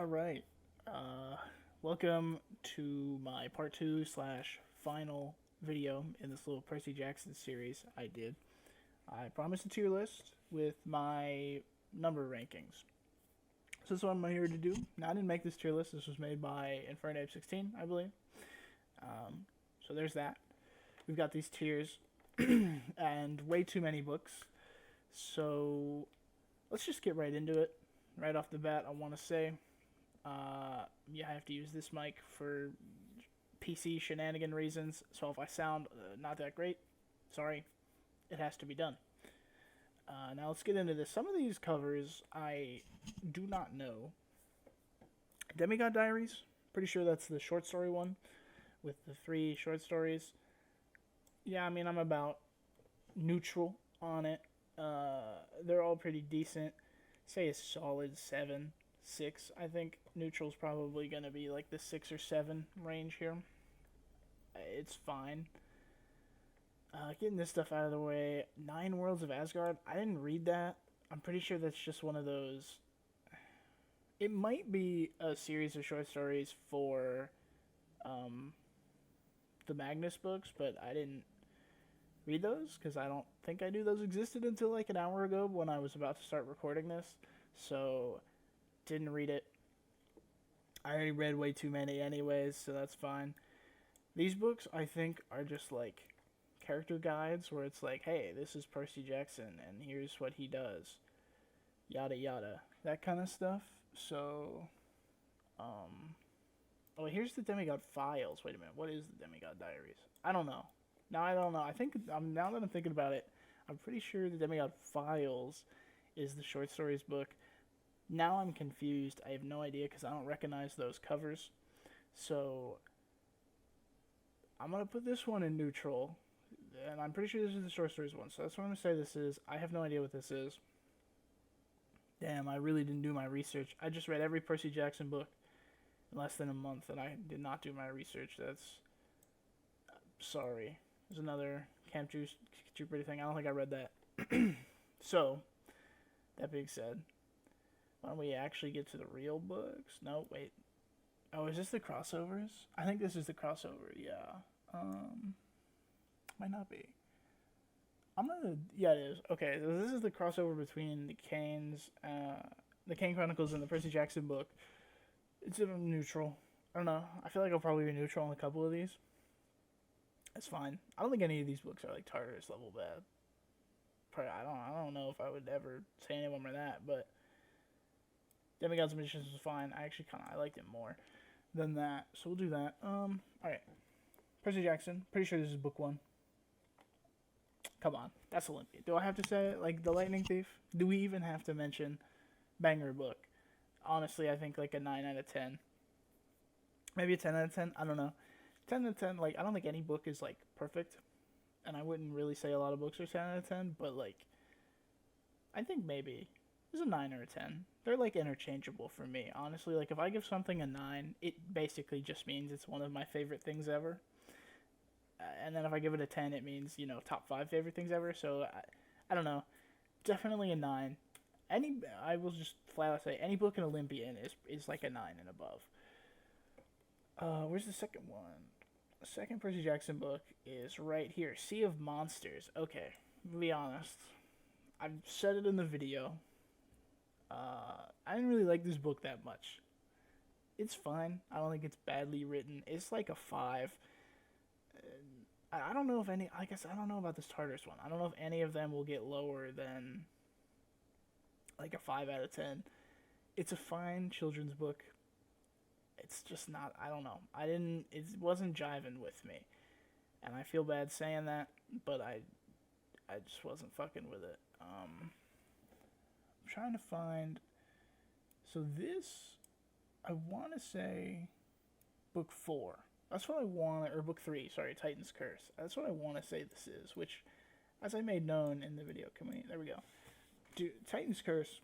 All right. Uh, Welcome to my part two slash final video in this little Percy Jackson series I did. I promised a tier list with my number rankings. So this is what I'm here to do. Now I didn't make this tier list. This was made by Infernape 16, I believe. Um, so there's that. We've got these tiers and way too many books. So let's just get right into it. Right off the bat, I want to say I have to use this mic for PC shenanigan reasons. So if I sound not that great, sorry, it has to be done. Now let's get into this. Some of these covers I do not know. Demigod Diaries, pretty sure that's the short story one with the 3 short stories. Yeah, I mean, I'm about neutral on it. They're all pretty decent. Say a solid 7, 6. I think neutral's probably going to be like the 6 or 7 range here. It's fine. Getting this stuff out of the way. 9 Worlds of Asgard. I didn't read that. I'm pretty sure that's just one of those. It might be a series of short stories for the Magnus books, but I didn't read those because I don't think I knew those existed until like an hour ago when I was about to start recording this. So, didn't read it. I already read way too many anyways, so that's fine. These books, I think, are just like character guides where it's like, hey, this is Percy Jackson and here's what he does. Yada yada. That kind of stuff. So, oh, here's the Demigod Files. Wait a minute. What is the Demigod Diaries? I don't know. Now I don't know. I think now that I'm thinking about it, I'm pretty sure the Demigod Files is the short stories book. Now I'm confused. I have no idea because I don't recognize those covers. So I'm gonna put this one in neutral, and I'm pretty sure this is the short stories one. So that's what I'm gonna say. This is. I have no idea what this is. Damn, I really didn't do my research. I just read every Percy Jackson book in less than a month, and I did not do my research. That's sorry. There's another Camp Jupiter thing. I don't think I read that. So, that being said, why don't we actually get to the real books? No, wait. Oh, is this the crossovers? I think this is the crossover, yeah. Might not be. I'm gonna, yeah, it is. Okay, so this is the crossover between the Kane Chronicles and the Percy Jackson book. It's neutral. I don't know. I feel like I'll probably be neutral on a couple of these. That's fine. I don't think any of these books are like Tartarus level bad. Probably, I don't know if I would ever say any of them are that, but Demigods and Magicians was fine. I liked it more than that, so we'll do that. All right, Percy Jackson. Pretty sure this is book 1. Come on, that's Olympia. Do I have to say it like the Lightning Thief? Do we even have to mention banger book? Honestly, I think like a 9 out of 10. Maybe a 10 out of 10. I don't know. 10 out of 10, like, I don't think any book is, like, perfect. And I wouldn't really say a lot of books are 10 out of 10, but, like, I think maybe it's a 9 or a 10. They're, like, interchangeable for me. Honestly, like, if I give something a 9, it basically just means it's one of my favorite things ever. And then if I give it a 10, it means, you know, top 5 favorite things ever. So, I don't know. Definitely a 9. I will just flat out say, any book in Olympian is like a 9 and above. Where's the second one? The second Percy Jackson book is right here. Sea of Monsters. Okay, to be honest, I've said it in the video. I didn't really like this book that much. It's fine. I don't think it's badly written. It's like a 5. I don't know if any. I guess I don't know about this Tartarus one. I don't know if any of them will get lower than like a 5 out of 10. It's a fine children's book. It's just not, I don't know. It wasn't jiving with me. And I feel bad saying that, but I just wasn't fucking with it. I'm trying to find, so this, I want to say book 4. That's what I want, or book 3, sorry, Titan's Curse. That's what I want to say this is, which, as I made known in the video, there we go. Dude, Titan's Curse,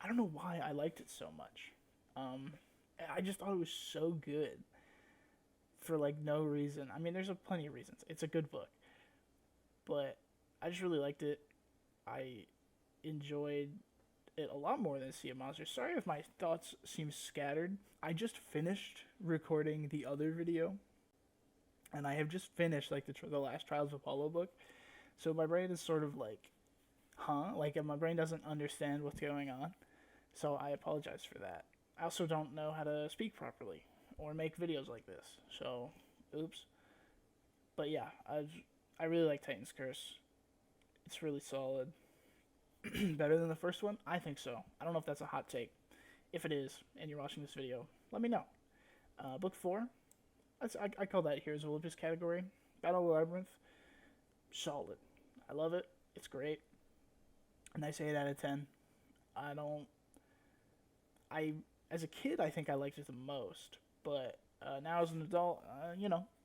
I don't know why I liked it so much. I just thought it was so good for like no reason. I mean, there's plenty of reasons. It's a good book, but I just really liked it. I enjoyed it a lot more than Sea of Monsters. Sorry if my thoughts seem scattered. I just finished recording the other video, and I have just finished like the last Trials of Apollo book. So my brain is sort of like, huh? Like my brain doesn't understand what's going on. So I apologize for that. I also don't know how to speak properly or make videos like this. So, oops. But yeah, I really like Titan's Curse. It's really solid. Better than the first one? I think so. I don't know if that's a hot take. If it is, and you're watching this video, let me know. Book 4, I call that Heroes of Olympus category. Battle of the Labyrinth, solid. I love it. It's great. A nice 8 out of 10. As a kid, I think I liked it the most. But now as an adult,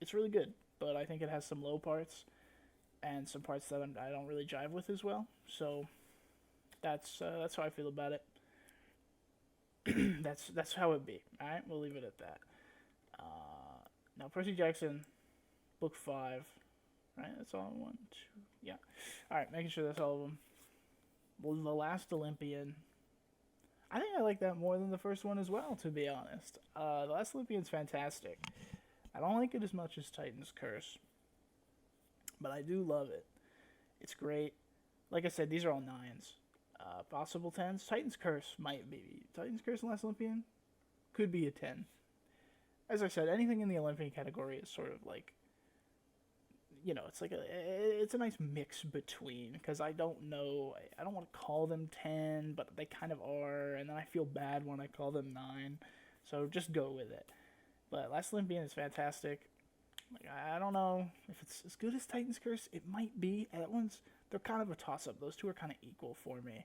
it's really good. But I think it has some low parts and some parts that I don't really jive with as well. So that's how I feel about it. that's how it be. All right, we'll leave it at that. Now Percy Jackson, book 5, right? That's all. 1, 2, yeah. All right, making sure that's all of them. Well, The Last Olympian. I think I like that more than the first one as well, to be honest. The Last Olympian's fantastic. I don't like it as much as Titan's Curse, but I do love it. It's great. Like I said, these are all 9s. Possible 10s. Titan's Curse might be. Titan's Curse and Last Olympian could be a 10. As I said, anything in the Olympian category is sort of like, it's a nice mix between, because I don't want to call them 10, but they kind of are, and then I feel bad when I call them 9, so just go with it. But Last Olympian is fantastic. Like, I don't know if it's as good as Titan's Curse. It might be. They're kind of a toss-up. Those two are kind of equal for me.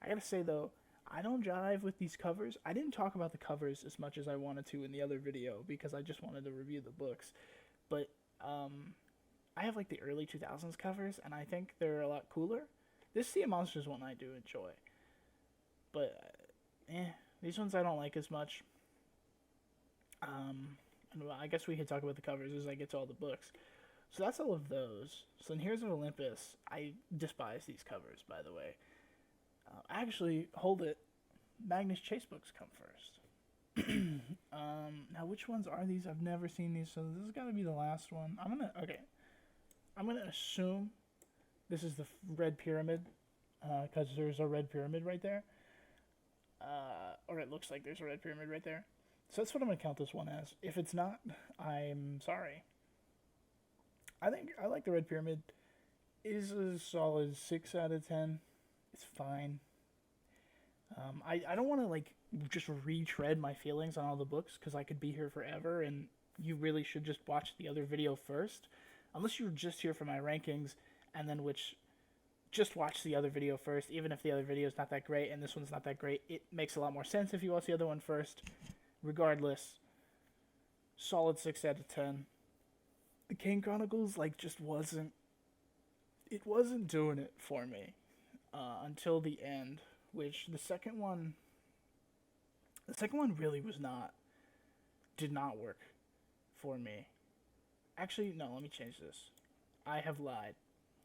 I gotta say, though, I don't jive with these covers. I didn't talk about the covers as much as I wanted to in the other video, because I just wanted to review the books. But, I have, like, the early 2000s covers, and I think they're a lot cooler. This Sea of Monsters one I do enjoy. But, these ones I don't like as much. And I guess we could talk about the covers as I get to all the books. So that's all of those. So in Heroes of Olympus, I despise these covers, by the way. Actually, hold it. Magnus Chase books come first. Now, which ones are these? I've never seen these, so this has got to be the last one. I'm gonna assume this is the Red Pyramid, because there's a Red Pyramid right there. Or it looks like there's a Red Pyramid right there. So that's what I'm going to count this one as. If it's not, I'm sorry. I think I like the Red Pyramid. It is a solid 6 out of 10. It's fine. I don't want to, like, just retread my feelings on all the books, because I could be here forever, and you really should just watch the other video first. Unless you're just here for my rankings, and then just watch the other video first, even if the other video is not that great, and this one's not that great. It makes a lot more sense if you watch the other one first. Regardless, solid 6 out of 10. The Kane Chronicles, just wasn't doing it for me until the end, which the second one really did not work for me. Actually, no, let me change this. I have lied.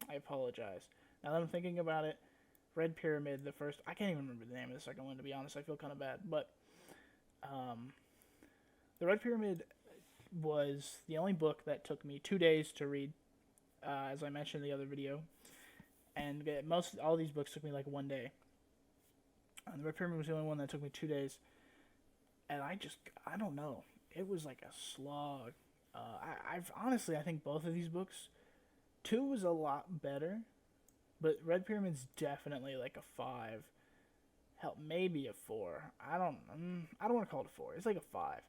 I apologize. Now that I'm thinking about it, Red Pyramid, the first, I can't even remember the name of the second one, to be honest. I feel kind of bad, but the Red Pyramid was the only book that took me 2 days to read, as I mentioned in the other video, and all these books took me like 1 day. The Red Pyramid was the only one that took me 2 days, and I don't know. It was like a slog. I think both of these books, 2 was a lot better, but Red Pyramid's definitely like a 5. Hell, maybe a 4. I don't want to call it a 4. It's like a 5.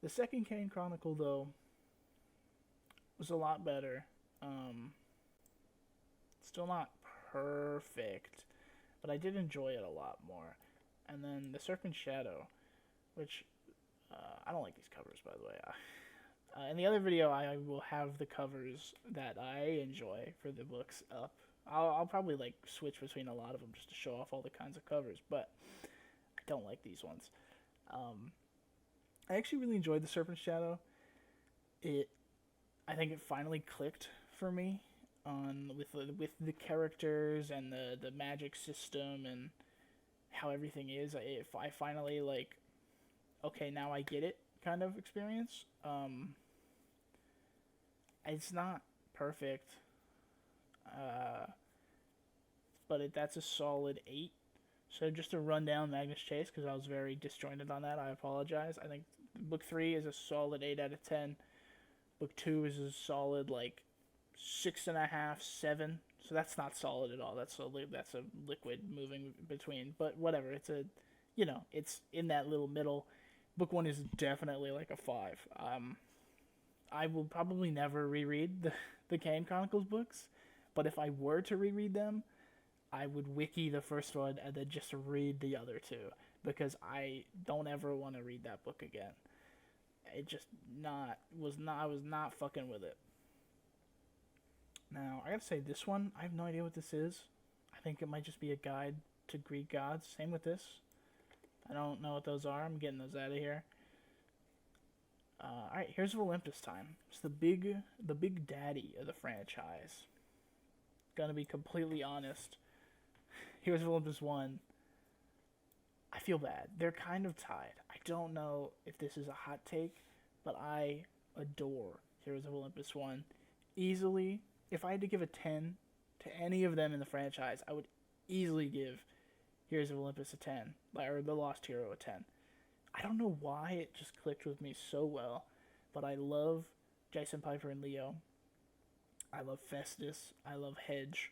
The second Kane Chronicle, though, was a lot better. Still not perfect, but I did enjoy it a lot more. And then the Serpent's Shadow, which I don't like these covers, by the way. In the other video, I will have the covers that I enjoy for the books up. I'll probably switch between a lot of them just to show off all the kinds of covers, but I don't like these ones. I actually really enjoyed the Serpent's Shadow. I think it finally clicked for me with the characters and the magic system and how everything is. If I finally like, okay, now I get it kind of experience. It's not perfect, uh, but that's a solid 8. So just to run down Magnus Chase, because I was very disjointed on that, I apologize. I think book 3 is a solid 8 out of 10. Book 2 is a solid like 6.5, 7. So that's not solid at all. That's a liquid moving between. But whatever. It's a, it's in that little middle. Book 1 is definitely like a 5. I will probably never reread the Kane Chronicles books, but if I were to reread them, I would wiki the first one and then just read the other two, because I don't ever want to read that book again. It just I was not fucking with it. Now, I gotta say, this one, I have no idea what this is. I think it might just be a guide to Greek gods. Same with this. I don't know what those are. I'm getting those out of here. Alright, here's Olympus time. It's the big daddy of the franchise. Gonna be completely honest. Here's Olympus 1. I feel bad. They're kind of tied. I don't know if this is a hot take, but I adore Heroes of Olympus 1. Easily, if I had to give a 10 to any of them in the franchise, I would easily give Heroes of Olympus a 10, or The Lost Hero a 10. I don't know why it just clicked with me so well, but I love Jason Piper and Leo. I love Festus. I love Hedge.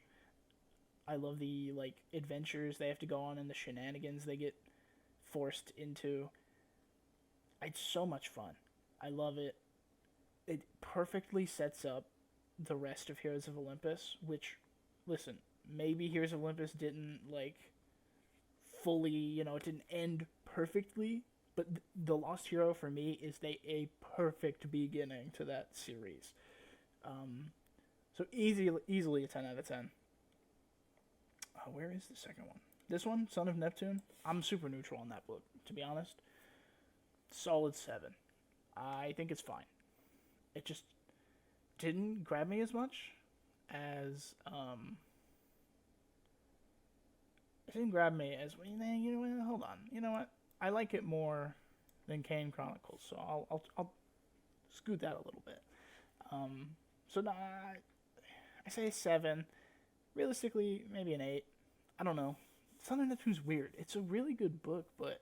I love the adventures they have to go on and the shenanigans they get forced into. It's so much fun. I love it. It perfectly sets up the rest of Heroes of Olympus, which, listen, maybe Heroes of Olympus didn't fully, it didn't end perfectly, but The Lost Hero for me is a perfect beginning to that series. So easily a 10 out of 10. Where is the second one? This one, Son of Neptune. I'm super neutral on that book, to be honest. Solid 7. I think it's fine. It just didn't grab me as much as it didn't grab me as hold on. You know what? I like it more than Kane Chronicles, so I'll scoot that a little bit. So now I say 7. Realistically, maybe an 8. I don't know. Son of Neptune's weird. It's a really good book, but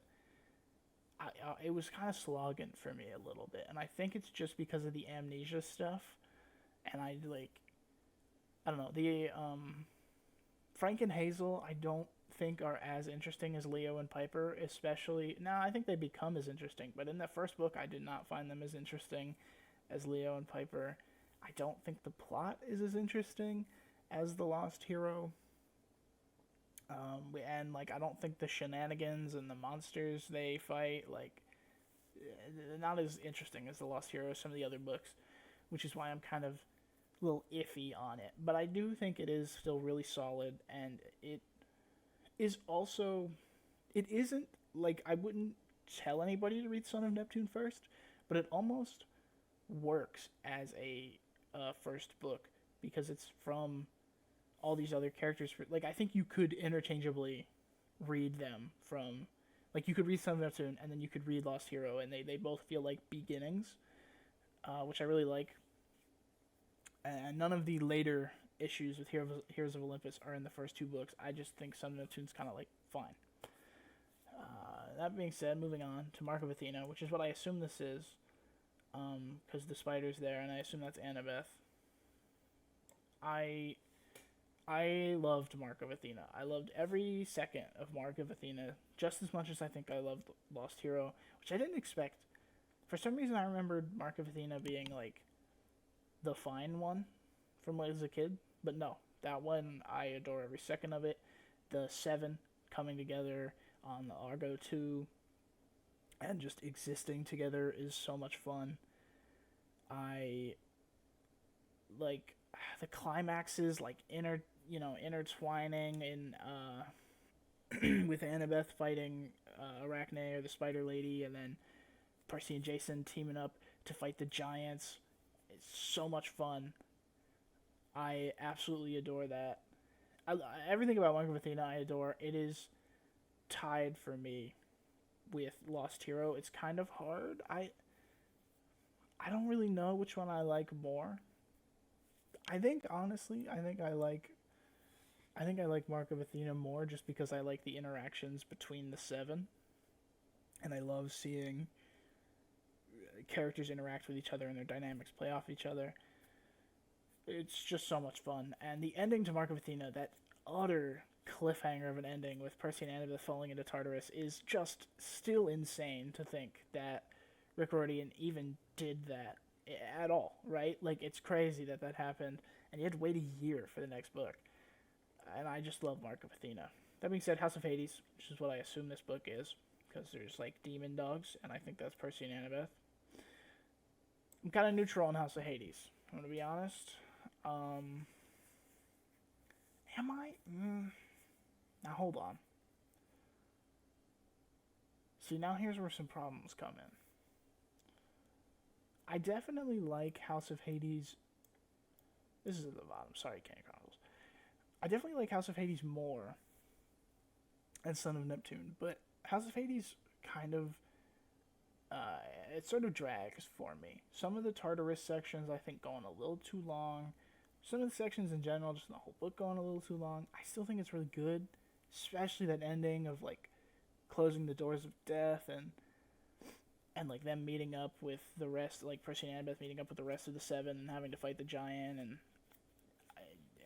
it was kind of slogging for me a little bit, and I think it's just because of the amnesia stuff. And I don't know, the Frank and Hazel I don't think are as interesting as Leo and Piper, especially. Now I think they become as interesting, but in the first book I did not find them as interesting as Leo and Piper. I don't think the plot is as interesting as The Lost Hero. And I don't think the shenanigans and the monsters they fight not as interesting as The Lost Hero, some of the other books, which is why I'm kind of a little iffy on it. But I do think it is still really solid, and it is also, it isn't I wouldn't tell anybody to read Son of Neptune first, but it almost works as a first book because it's from all these other characters. I think you could interchangeably read them from, you could read Son of Neptune and then you could read Lost Hero, and they both feel like beginnings, which I really like. And none of the later issues with Heroes of Olympus are in the first 2 books. I just think Son of Neptune's kind of fine. That being said, moving on to Mark of Athena, which is what I assume this is, because the spider's there, and I assume that's Annabeth. I loved Mark of Athena. I loved every second of Mark of Athena just as much as I think I loved Lost Hero, which I didn't expect. For some reason, I remembered Mark of Athena being the fine one from when I was a kid, but no, that one I adore every second of it. The 7 coming together on the Argo 2 and just existing together is so much fun. I the climaxes intertwining in with Annabeth fighting Arachne, or the Spider Lady, and then Percy and Jason teaming up to fight the giants. It's so much fun. I absolutely adore that. Everything about Mark of Athena I adore. It is tied for me with Lost Hero. It's kind of hard. I don't really know which one I like more. I think honestly, I think I like Mark of Athena more just because I like the interactions between the seven, and I love seeing characters interact with each other and their dynamics play off each other. It's just so much fun. And the ending to Mark of Athena, that utter cliffhanger of an ending with Percy and Annabeth falling into Tartarus, is just still insane to think that Rick Riordan even did that at all, right? Like, it's crazy that that happened, and you had to wait a year for the next book. And I just love Mark of Athena. That being said, House of Hades, which is what I assume this book is, because there's, like, demon dogs, and I think that's Percy and Annabeth. I'm kind of neutral on House of Hades, I'm going to be honest. Am I? Now, hold on. See, now here's where some problems come in. I definitely like House of Hades. This is at the bottom. Sorry, Candy Chronicles. I definitely like House of Hades more than Son of Neptune, but House of Hades kind of it sort of drags for me. Some of the Tartarus sections I think go on a little too long. Some of the sections in general, just the whole book going a little too long. I still think it's really good, especially that ending of like closing the doors of death and like them meeting up with the rest, like Percy and Annabeth meeting up with the rest of the seven and having to fight the giant,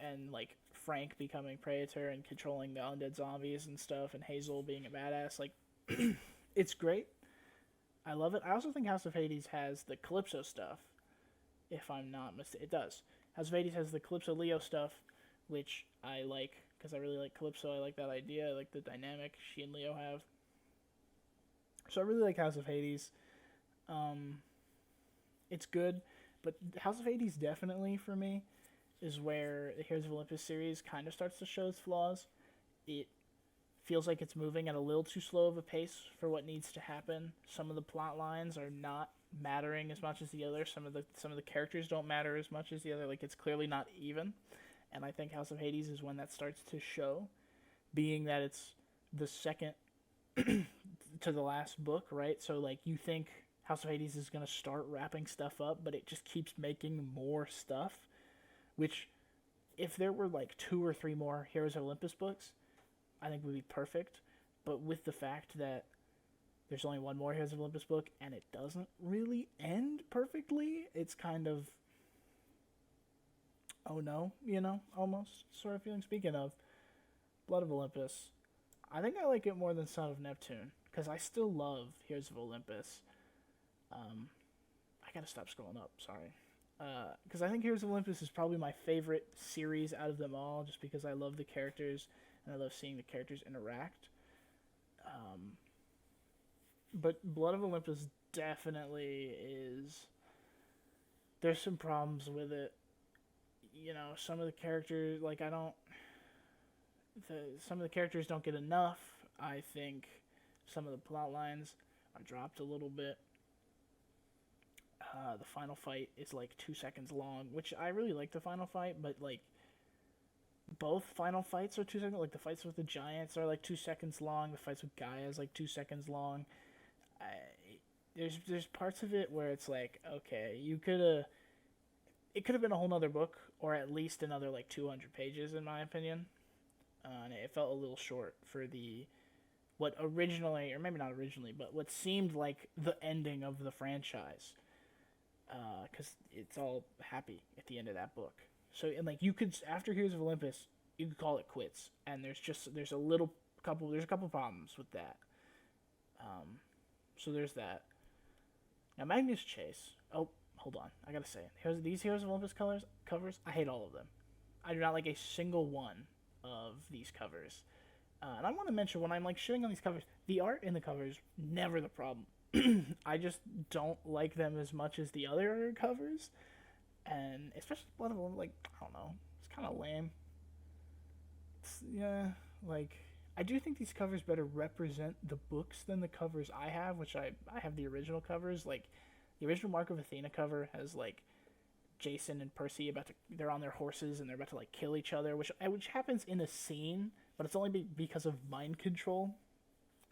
and like Frank becoming Praetor and controlling the undead zombies and stuff, and Hazel being a badass. Like, it's great. I love it. I also think House of Hades has the Calypso stuff, if I'm not mistaken. It does. House of Hades has the Calypso Leo stuff, which I like, because I really like Calypso. I like that idea. I like the dynamic she and Leo have. So I really like House of Hades. It's good, but House of Hades definitely, for me, is where the Heroes of Olympus series kind of starts to show its flaws. It feels like it's moving at a little too slow of a pace for what needs to happen. Some of the plot lines are not mattering as much as the others. Some of the characters don't matter as much as the other. Like, it's clearly not even. And I think House of Hades is when that starts to show, being that it's the second to the last book, right? So, like, you think House of Hades is going to start wrapping stuff up, but it just keeps making more stuff, which, if there were, like, 2 or 3 more Heroes of Olympus books, I think would be perfect. But with the fact that there's only one more Heroes of Olympus book, and it doesn't really end perfectly, it's kind of, oh no, almost sort of feeling. Speaking of Blood of Olympus, I think I like it more than Son of Neptune, because I still love Heroes of Olympus. I gotta stop scrolling up, sorry. Because I think Heroes of Olympus is probably my favorite series out of them all, just because I love the characters, and I love seeing the characters interact. But Blood of Olympus definitely is... There's some problems with it. Some of the characters, like, some of the characters don't get enough. I think some of the plot lines are dropped a little bit. The final fight is like 2 seconds long, which I really like the final fight, but like both final fights are 2 seconds. Like the fights with the giants are like 2 seconds long. The fights with Gaia is like 2 seconds long. There's parts of it where it's like, okay, it could have been a whole nother book, or at least another like 200 pages in my opinion. And it felt a little short for what originally, or maybe not originally, but what seemed like the ending of the franchise. Because it's all happy at the end of that book. So, and like, you could, after Heroes of Olympus, you could call it quits. And there's a couple problems with that. So there's that. Now, Magnus Chase. Oh, hold on. I gotta say, these Heroes of Olympus covers, I hate all of them. I do not like a single one of these covers. And I want to mention, when I'm like shitting on these covers, the art in the covers, never the problem. I just don't like them as much as the other covers. And especially Blood of Olympus, like, I don't know. It's kind of lame. I do think these covers better represent the books than the covers I have, which I have the original covers. Like, the original Mark of Athena cover has, like, Jason and Percy they're on their horses and they're about to, like, kill each other, which happens in a scene, but it's only because of mind control.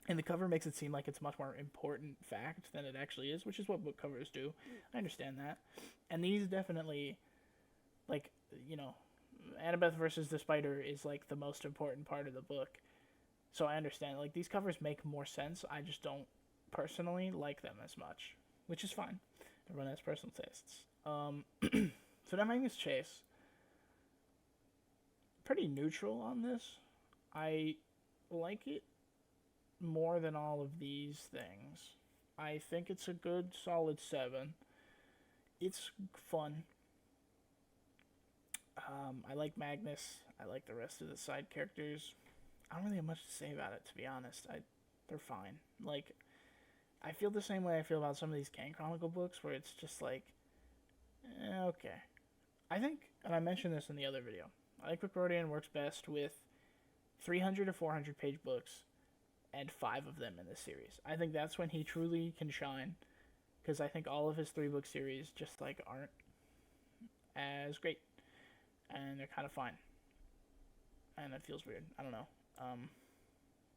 And the cover makes it seem like it's a much more important fact than it actually is, which is what book covers do. I understand that. And these definitely, like, you know, Annabeth versus the spider is like the most important part of the book. So I understand. Like, these covers make more sense. I just don't personally like them as much, which is fine. Everyone has personal tastes. So now Magnus Chase, pretty neutral on this. I like it more than all of these things. I think it's a good solid 7. It's fun. I like Magnus. I like the rest of the side characters. I don't really have much to say about it, to be honest. They're fine. Like, I feel the same way I feel about some of these Kane Chronicle books, where it's just like, okay. I think, and I mentioned this in the other video, I think Rick Riordan works best with 300 or 400 page books and 5 of them in this series. I think that's when he truly can shine, because I think all of his 3-book series just like aren't as great, and they're kind of fine, and it feels weird. I don't know.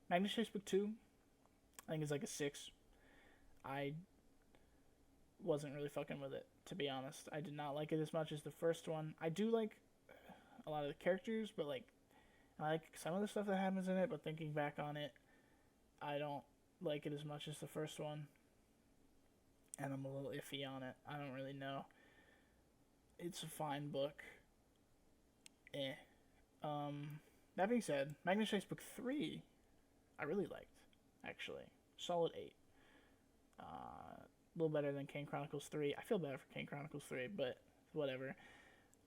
Magnus Chase book 2, I think it's like a 6. I wasn't really fucking with it, to be honest. I did not like it as much as the first one. I do like a lot of the characters, but like, I like some of the stuff that happens in it, but thinking back on it, I don't like it as much as the first one, and I'm a little iffy on it. I don't really know. It's a fine book. That being said, Magnus Chase book 3, I really liked, actually. Solid 8. A little better than Kane Chronicles 3. I feel better for Kane Chronicles 3, but whatever.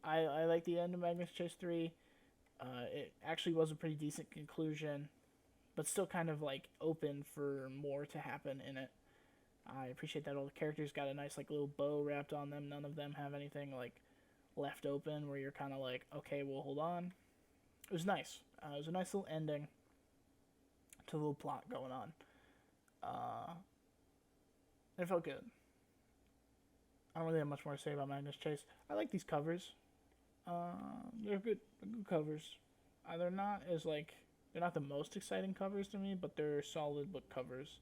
I like the end of Magnus Chase 3. It actually was a pretty decent conclusion, but still kind of like open for more to happen in it. I appreciate that all the characters got a nice like little bow wrapped on them. None of them have anything like left open where you're kind of like, okay, well, hold on. It was nice. It was a nice little ending to the little plot going on. It felt good. I don't really have much more to say about Magnus Chase. I like these covers. They're good covers. They're not as like, they're not the most exciting covers to me, but they're solid book covers.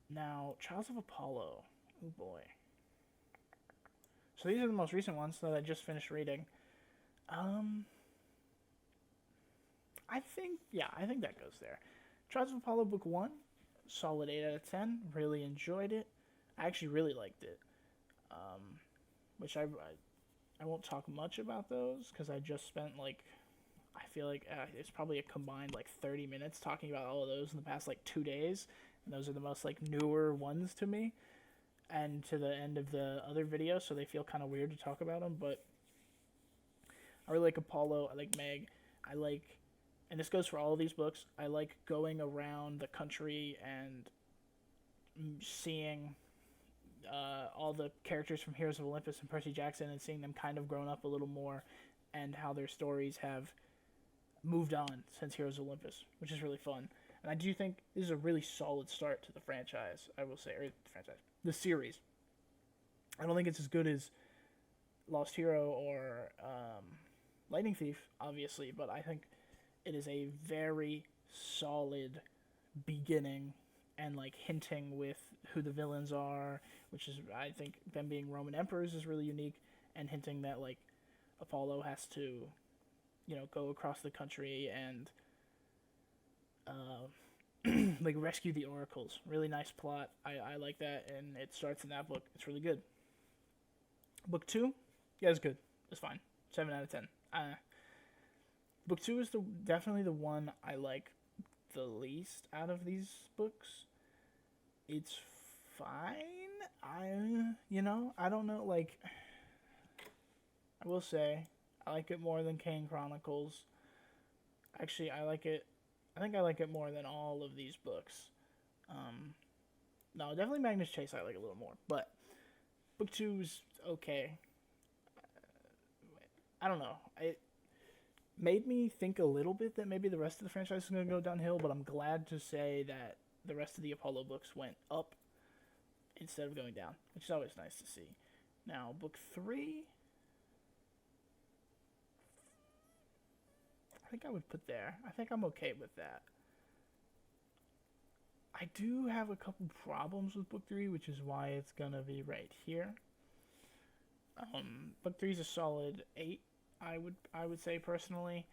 Now, Trials of Apollo. Oh boy. So these are the most recent ones that I just finished reading. I think that goes there. Trials of Apollo book 1, solid 8 out of 10. Really enjoyed it. I actually really liked it. Which I won't talk much about those, because I just spent like, I feel like it's probably a combined like 30 minutes talking about all of those in the past like 2 days. And those are the most like newer ones to me and to the end of the other video, so they feel kind of weird to talk about them. But I really like Apollo. I like Meg. I like, and this goes for all of these books, I like going around the country and seeing all the characters from Heroes of Olympus and Percy Jackson, and seeing them kind of grown up a little more, and how their stories have moved on since Heroes of Olympus, which is really fun. And I do think this is a really solid start to the franchise, I will say, or the series. I don't think it's as good as Lost Hero or Lightning Thief, obviously, but I think it is a very solid beginning, and like hinting with who the villains are, which is, I think, them being Roman emperors is really unique, and hinting that like Apollo has to, go across the country and like rescue the oracles. Really nice plot. I like that, and it starts in that book. It's really good. Book 2, yeah, it's good. It's fine. 7 out of 10. Book 2 is definitely the one I like the least out of these books. It's fine. I don't know, like, I will say I like it more than Kane Chronicles. Actually, I think I like it more than all of these books. No, definitely Magnus Chase I like a little more, but book 2 is okay. I don't know. It made me think a little bit that maybe the rest of the franchise is going to go downhill, but I'm glad to say that the rest of the Apollo books went up instead of going down, which is always nice to see. Now, book 3, I think I would put there. I think I'm okay with that. I do have a couple problems with book three, which is why it's gonna be right here. Book three is a solid 8. I would say personally.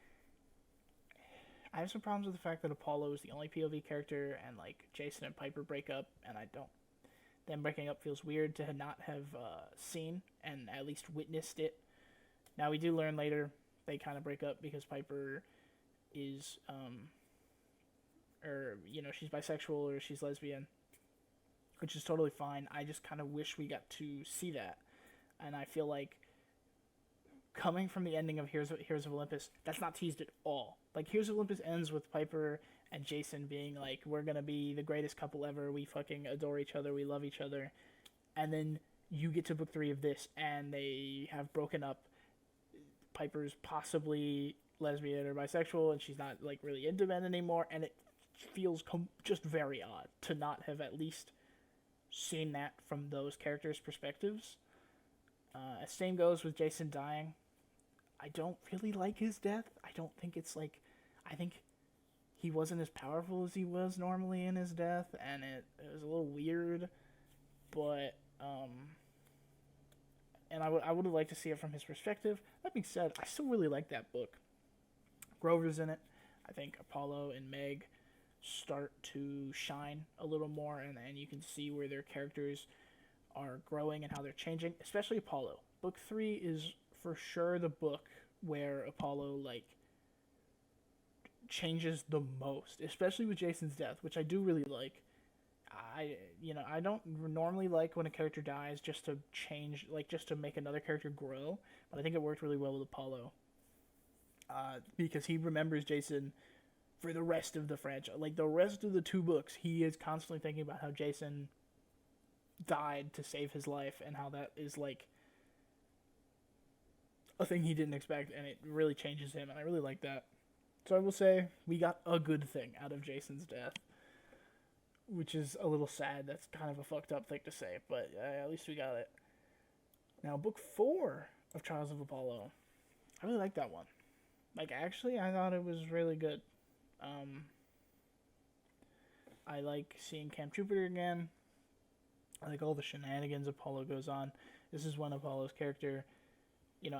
I have some problems with the fact that Apollo is the only POV character, and like Jason and Piper break up, and I don't. Them breaking up feels weird to not have seen and at least witnessed it. Now we do learn later they kind of break up because Piper is, or she's bisexual or she's lesbian, which is totally fine. I just kind of wish we got to see that, and I feel like coming from the ending of Heroes of Olympus, that's not teased at all. Like, Heroes of Olympus ends with Piper and Jason being like, we're gonna be the greatest couple ever, we fucking adore each other, we love each other. And then you get to book 3 of this, and they have broken up. Piper's possibly lesbian or bisexual, and she's not, like, really into men anymore, and it feels just very odd to not have at least seen that from those characters' perspectives. Same goes with Jason dying. I don't really like his death. I don't think it's like... I think he wasn't as powerful as he was normally in his death, and it was a little weird, but... and I would have liked to see it from his perspective. That being said, I still really like that book. Grover's in it. I think Apollo and Meg start to shine a little more, and you can see where their characters are growing and how they're changing, especially Apollo. Book 3 is for sure the book where Apollo, like, changes the most, especially with Jason's death, which I do really like. I don't normally like when a character dies just to change, like, just to make another character grow, but I think it worked really well with Apollo. Because he remembers Jason for the rest of the franchise. Like, the rest of the 2 books, he is constantly thinking about how Jason died to save his life, and how that is, like, a thing he didn't expect, and it really changes him, and I really like that. So I will say, we got a good thing out of Jason's death, which is a little sad. That's kind of a fucked up thing to say, but at least we got it. Now, book 4 of Trials of Apollo. I really like that one. Like, actually, I thought it was really good. I like seeing Camp Jupiter again. I like all the shenanigans Apollo goes on. This is when Apollo's character,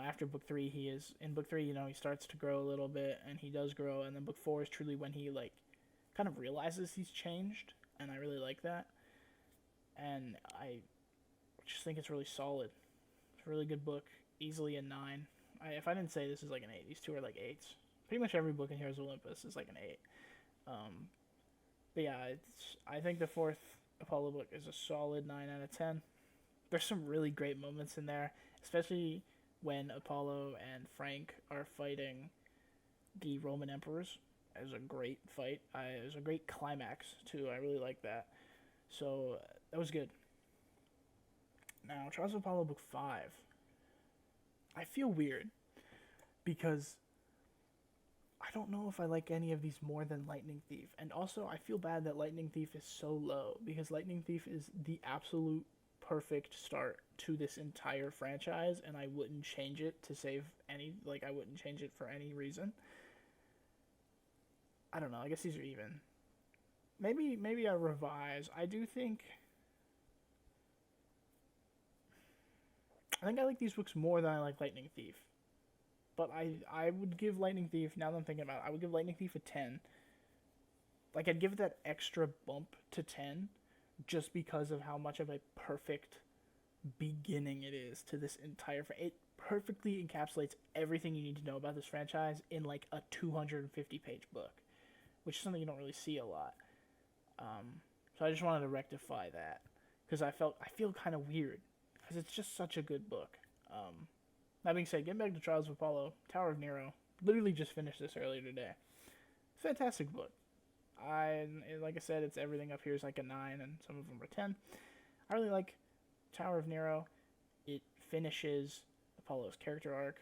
after book 3, he starts to grow a little bit, and he does grow, and then book 4 is truly when he, like, kind of realizes he's changed, and I really like that. And I just think it's really solid. It's a really good book, easily a 9. If I didn't say this is like an 8, these 2 are like 8s. Pretty much every book in Heroes of Olympus is like an 8. But yeah, I think the 4th Apollo book is a solid 9 out of 10. There's some really great moments in there, especially when Apollo and Frank are fighting the Roman emperors. It was a great fight. It was a great climax, too. I really like that. So, that was good. Now, Trials of Apollo book 5. I feel weird, because I don't know if I like any of these more than Lightning Thief. And also, I feel bad that Lightning Thief is so low, because Lightning Thief is the absolute perfect start to this entire franchise, and I wouldn't change it to save any, like, I wouldn't change it for any reason. I don't know, I guess these are even. Maybe I revise. I think I like these books more than I like Lightning Thief. But I would give Lightning Thief, now that I'm thinking about it, I would give Lightning Thief a 10. Like, I'd give it that extra bump to 10 just because of how much of a perfect beginning it is to this entire... It perfectly encapsulates everything you need to know about this franchise in, like, a 250-page book, which is something you don't really see a lot. So I just wanted to rectify that, because I feel kind of weird, because it's just such a good book. That being said, getting back to Trials of Apollo, Tower of Nero, literally just finished this earlier today. Fantastic book. Like I said, it's everything up here is like a 9, and some of them are 10. I really like Tower of Nero. It finishes Apollo's character arc,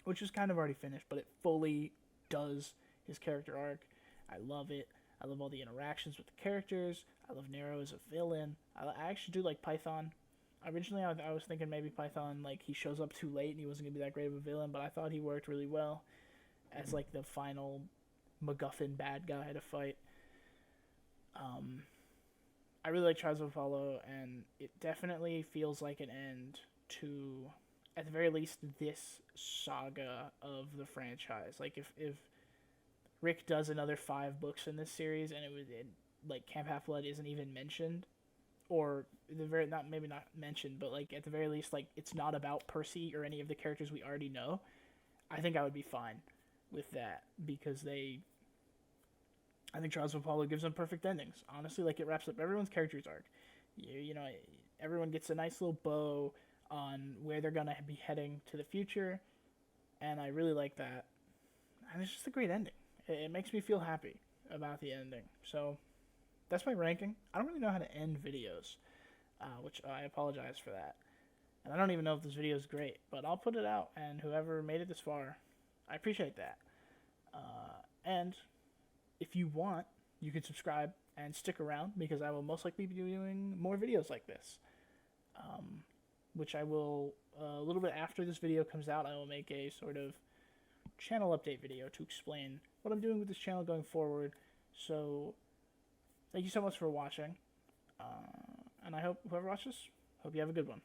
which was kind of already finished, but it fully does his character arc. I love it. I love all the interactions with the characters. I love Nero as a villain. I actually do like Python. Originally, I was thinking maybe Python, like, he shows up too late and he wasn't going to be that great of a villain, but I thought he worked really well as, like, the final MacGuffin bad guy to fight. I really like Trials of Apollo, and it definitely feels like an end to, at the very least, this saga of the franchise. Like if Rick does another 5 books in this series, and like Camp Half Blood isn't even mentioned, or the very not maybe not mentioned, but like at the very least, like it's not about Percy or any of the characters we already know. I think I would be fine with that because I think Trials of Apollo gives them perfect endings. Honestly, like it wraps up everyone's character's arc. You know, everyone gets a nice little bow on where they're gonna be heading to the future, and I really like that. And it's just a great ending. It makes me feel happy about the ending. So that's my ranking. I don't really know how to end videos, which I apologize for that. And I don't even know if this video is great, but I'll put it out, and whoever made it this far, I appreciate that. And if you want, you can subscribe and stick around because I will most likely be doing more videos like this. Which I will, a little bit after this video comes out, I will make a sort of channel update video to explain what I'm doing with this channel going forward. So, thank you so much for watching. And I hope whoever watches, hope you have a good one.